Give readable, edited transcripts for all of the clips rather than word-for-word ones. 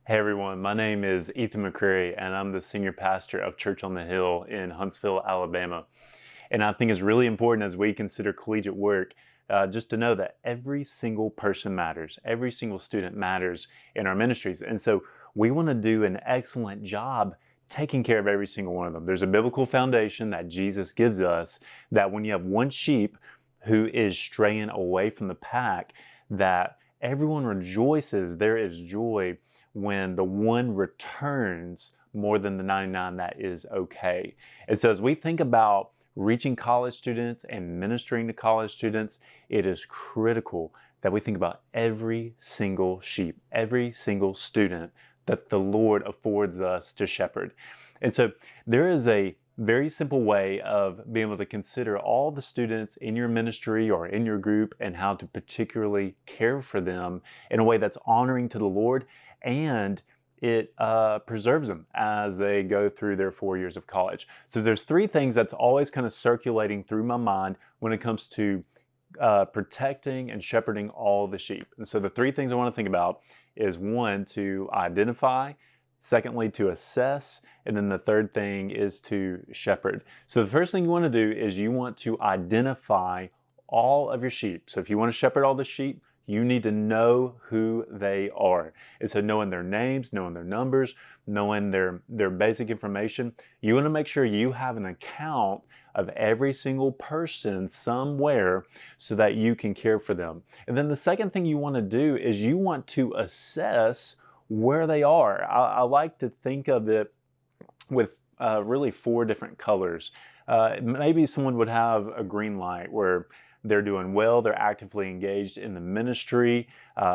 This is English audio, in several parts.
Hey everyone, my name is Ethan McCreary and I'm the senior pastor of Church on the Hill in Huntsville, Alabama. And I think it's really important as we consider collegiate work just to know that every single person matters. Every single student matters in our ministries. And so we want to do an excellent job taking care of every single one of them. There's a biblical foundation that Jesus gives us that when you have one sheep who is straying away from the pack, that everyone rejoices. There is joy when the one returns more than the 99 that is okay. And so as we think about reaching college students and ministering to college students, it is critical that we think about every single sheep, every single student that the Lord affords us to shepherd. And so there is a very simple way of being able to consider all the students in your ministry or in your group and how to particularly care for them in a way that's honoring to the Lord, and it preserves them as they go through their 4 years of college. So there's three things that's always kind of circulating through my mind when it comes to protecting and shepherding all the sheep. And so the three things I want to think about is one, to identify, secondly, to assess, and then the third thing is to shepherd. So the first thing you want to do is you want to identify all of your sheep. So if you want to shepherd all the sheep, you need to know who they are. And so knowing their names, knowing their numbers, knowing their basic information, you want to make sure you have an account of every single person somewhere so that you can care for them. And then the second thing you want to do is you want to assess where they are. I like to think of it with really four different colors. Maybe someone would have a green light where they're doing well, they're actively engaged in the ministry,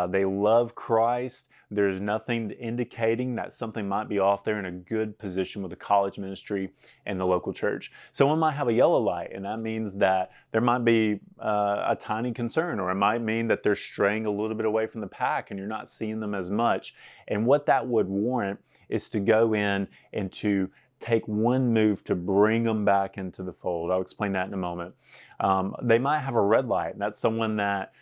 they love Christ, there's nothing indicating that something might be off. There in a good position with the college ministry and the local church. Someone might have a yellow light, and that means that there might be a tiny concern, or it might mean that they're straying a little bit away from the pack and you're not seeing them as much. And what that would warrant is to go in and to take one move to bring them back into the fold. I'll explain that in a moment. They might have a red light, and that's someone that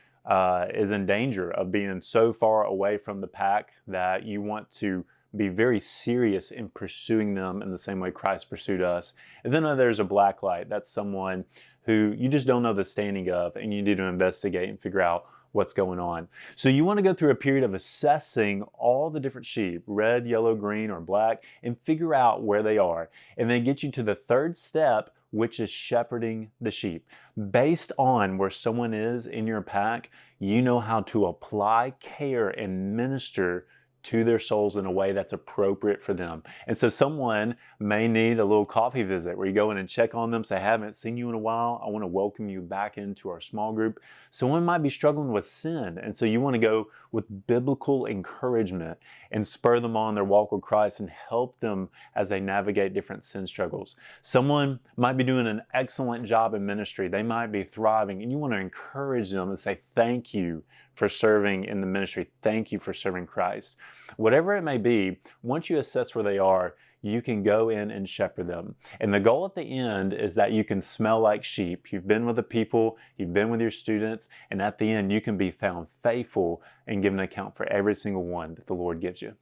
is in danger of being so far away from the pack that you want to be very serious in pursuing them in the same way Christ pursued us. And then there's a black light. That's someone who you just don't know the standing of, and you need to investigate and figure out what's going on. So you want to go through a period of assessing all the different sheep, red, yellow, green, or black, and figure out where they are. And then get you to the third step, which is shepherding the sheep. Based on where someone is in your pack, you know how to apply care and minister to their souls in a way that's appropriate for them. And so someone may need a little coffee visit where you go in and check on them, say, I haven't seen you in a while, I want to welcome you back into our small group. Someone might be struggling with sin, and so you want to go with biblical encouragement and spur them on their walk with Christ and help them as they navigate different sin struggles. Someone might be doing an excellent job in ministry, they might be thriving, and you want to encourage them and say, thank you for serving in the ministry. Thank you for serving Christ. Whatever it may be, once you assess where they are, you can go in and shepherd them. And the goal at the end is that you can smell like sheep. You've been with the people, you've been with your students, and at the end you can be found faithful and give an account for every single one that the Lord gives you.